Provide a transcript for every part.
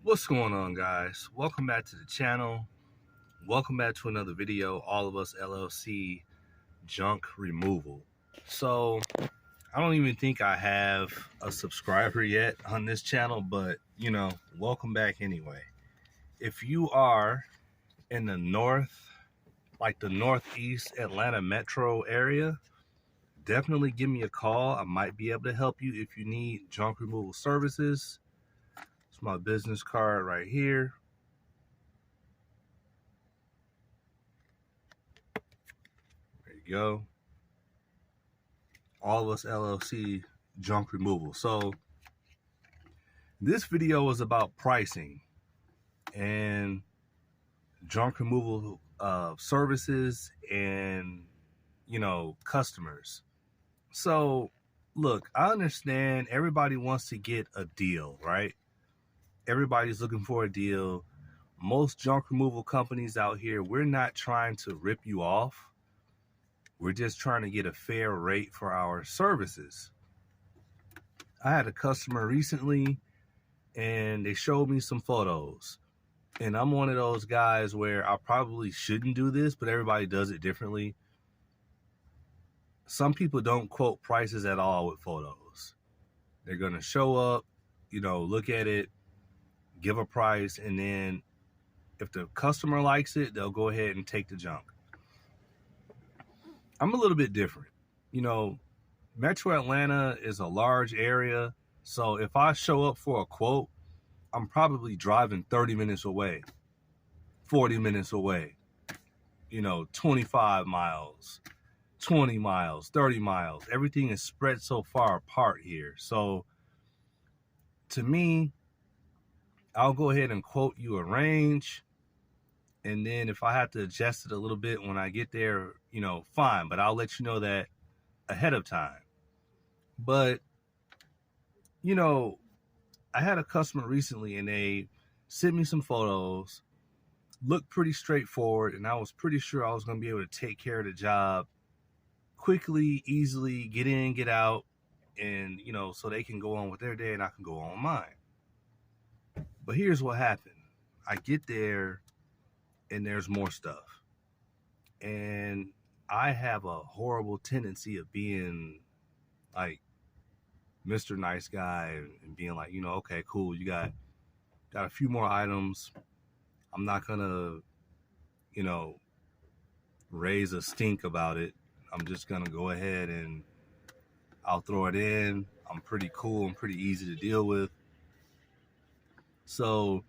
What's going on, guys? Welcome back to the channel. Welcome back to another video, All of Us LLC junk removal. So I don't even think I have a subscriber yet on this channel, but welcome back anyway. If you are in the the northeast Atlanta metro area, definitely give me a call. I might be able to help you if you need junk removal services. It's my business card right here. There you go. All of Us LLC junk removal. So this video is about pricing and junk removal services and customers. So look, I understand everybody wants to get a deal, right? Everybody's looking for a deal. Most junk removal companies out here, we're not trying to rip you off. We're just trying to get a fair rate for our services. I had a customer recently and they showed me some photos. And I'm one of those guys where I probably shouldn't do this, but everybody does it differently. Some people don't quote prices at all with photos. They're going to show up, look at it, give a price, and then if the customer likes it, they'll go ahead and take the junk. I'm a little bit different. Metro Atlanta is a large area, so if I show up for a quote, I'm probably driving 30 minutes away, 40 minutes away, 25 miles, 20 miles, 30 miles. Everything is spread so far apart here. So to me, I'll go ahead and quote you a range. And then if I have to adjust it a little bit when I get there, fine. But I'll let you know that ahead of time. But, I had a customer recently and they sent me some photos, looked pretty straightforward, and I was pretty sure I was going to be able to take care of the job quickly, easily, get in, get out, and, so they can go on with their day and I can go on mine. But here's what happened. I get there and there's more stuff. And I have a horrible tendency of being like Mr. Nice Guy and being like, okay, cool, you got a few more items. I'm not gonna, raise a stink about it. I'm just gonna go ahead and I'll throw it in. I'm pretty cool. I'm pretty easy to deal with. So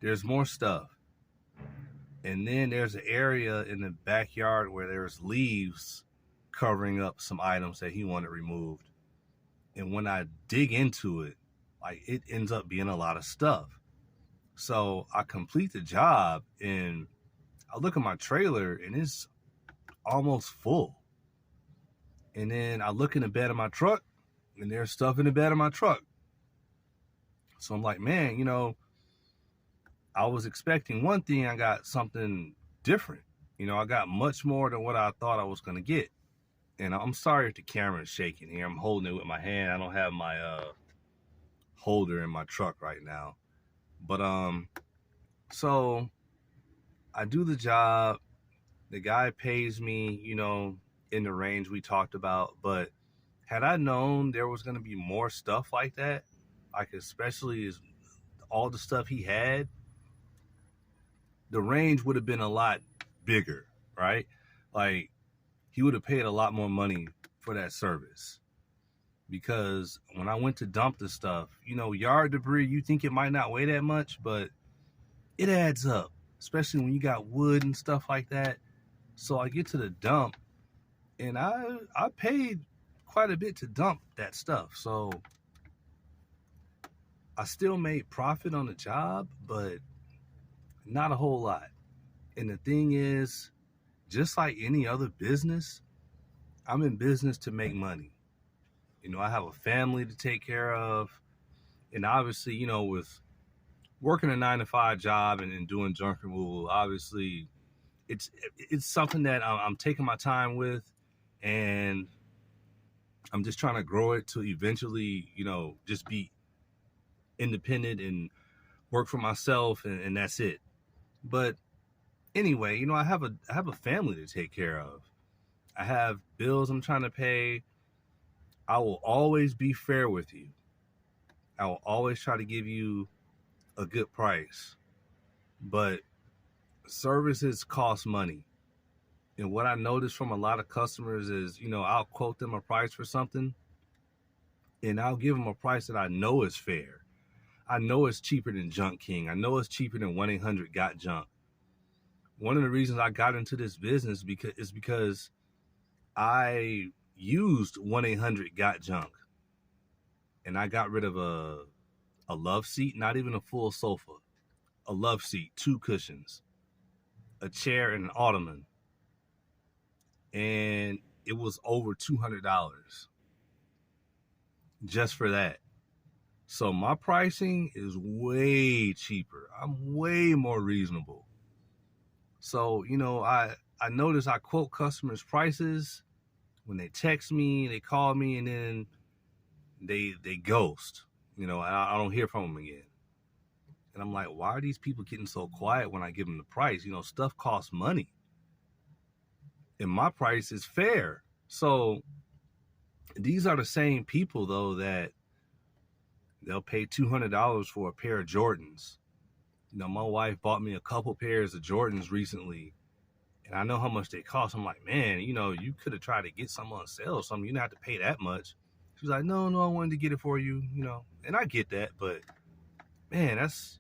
there's more stuff. And then there's an area in the backyard where there's leaves covering up some items that he wanted removed. And when I dig into it, it ends up being a lot of stuff. So I complete the job and I look at my trailer and it's almost full. And then I look in the bed of my truck and there's stuff in the bed of my truck. So I'm like, man, I was expecting one thing. I got something different. I got much more than what I thought I was going to get. And I'm sorry if the camera is shaking here. I'm holding it with my hand. I don't have my holder in my truck right now. But so I do the job. The guy pays me, in the range we talked about. But had I known there was going to be more stuff like that, especially all the stuff he had, the range would have been a lot bigger, right? He would have paid a lot more money for that service. Because when I went to dump the stuff, yard debris, you think it might not weigh that much, but it adds up, especially when you got wood and stuff like that. So I get to the dump and I paid quite a bit to dump that stuff. So I still made profit on the job, but not a whole lot. And the thing is, just like any other business, I'm in business to make money. I have a family to take care of. And obviously, with working a 9-to-5 job and doing junk removal, obviously, it's something that I'm taking my time with. And I'm just trying to grow it to eventually, just be independent and work for myself and that's it. But anyway, you know, I have a family to take care of. I have bills I'm trying to pay. I will always be fair with you. I will always try to give you a good price. But services cost money. And what I notice from a lot of customers is, you know, I'll quote them a price for something and I'll give them a price that I know is fair. I know it's cheaper than Junk King. I know it's cheaper than 1-800-GOT-JUNK. One of the reasons I got into this business is because I used 1-800-GOT-JUNK and I got rid of a love seat, not even a full sofa, a love seat, 2 cushions, a chair, and an ottoman. And it was over $200 just for that. So my pricing is way cheaper. I'm way more reasonable. So, you know, I notice I quote customers' prices when they text me, they call me, and then they ghost. You know, I don't hear from them again. And I'm like, why are these people getting so quiet when I give them the price? You know, stuff costs money. And my price is fair. So these are the same people, though, that they'll pay $200 for a pair of Jordans. You know, my wife bought me a couple pairs of Jordans recently, and I know how much they cost. I'm like, man, you know, you could have tried to get some on sale or something. You don't have to pay that much. She was like, no, I wanted to get it for you, you know. And I get that, but man, that's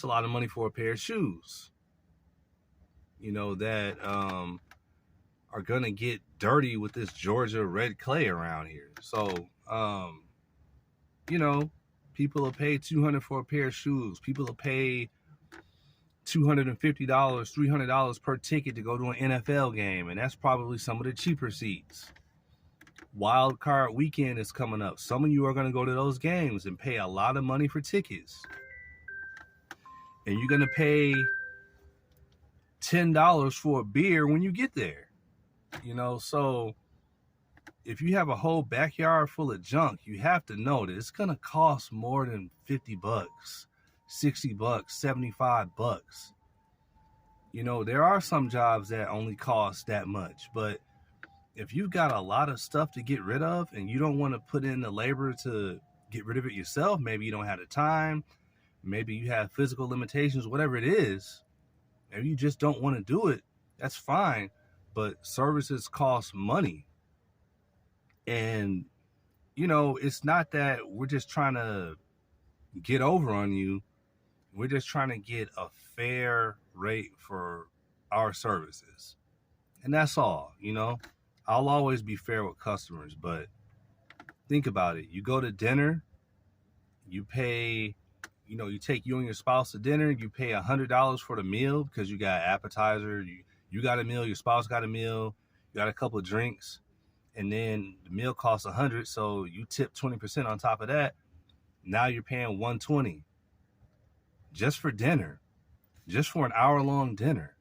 a lot of money for a pair of shoes. You know, that are gonna get dirty with this Georgia red clay around here. So, you know, people will pay $200 for a pair of shoes. People will pay $250, $300 per ticket to go to an NFL game, and that's probably some of the cheaper seats. Wild Card Weekend is coming up. Some of you are going to go to those games and pay a lot of money for tickets. And you're going to pay $10 for a beer when you get there. You know, so if you have a whole backyard full of junk, you have to know that it's going to cost more than $50, $60, $75. You know, there are some jobs that only cost that much, but if you've got a lot of stuff to get rid of and you don't want to put in the labor to get rid of it yourself, maybe you don't have the time, maybe you have physical limitations, whatever it is, maybe you just don't want to do it, that's fine. But services cost money. And, you know, it's not that we're just trying to get over on you. We're just trying to get a fair rate for our services. And that's all, you know. I'll always be fair with customers, but think about it. You go to dinner, you pay, you know, you take you and your spouse to dinner, you pay $100 for the meal because you got appetizer, you got a meal, your spouse got a meal, you got a couple of drinks, and then the meal costs $100, so you tip 20% on top of that. Now you're paying $120 just for dinner, just for an hour-long dinner.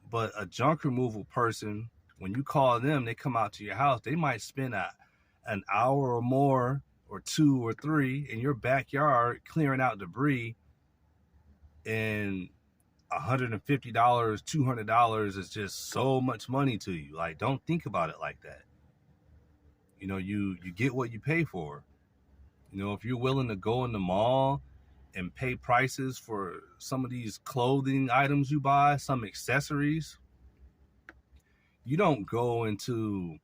But a junk removal person, when you call them, they come out to your house, they might spend an hour or more, or 2 or 3 in your backyard clearing out debris, and $150, $200 is just so much money to you. Like, don't think about it like that. You know, you get what you pay for. You know, if you're willing to go in the mall and pay prices for some of these clothing items you buy, some accessories, you don't go into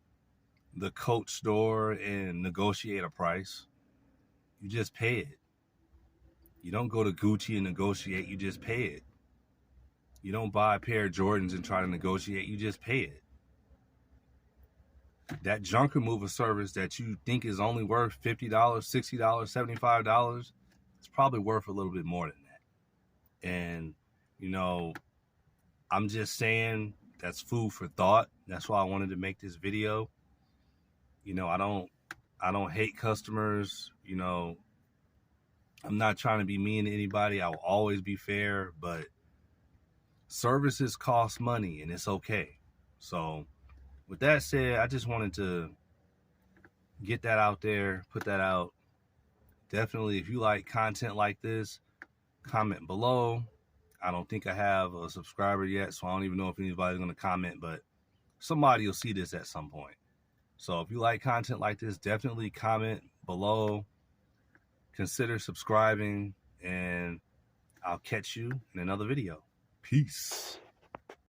the Coach store and negotiate a price. You just pay it. You don't go to Gucci and negotiate, you just pay it. You don't buy a pair of Jordans and try to negotiate, you just pay it. That junk removal service that you think is only worth $50, $60, $75, it's probably worth a little bit more than that. And, you know, I'm just saying that's food for thought. That's why I wanted to make this video. You know, I don't hate customers. You know, I'm not trying to be mean to anybody. I will always be fair, but services cost money and it's okay. So with that said, I just wanted to get that out there, put that out definitely, if you like content like this, comment below. I don't think I have a subscriber yet, so I don't even know if anybody's going to comment, but somebody will see this at some point. So if you like content like this, definitely comment below. Consider subscribing, and I'll catch you in another video. Peace.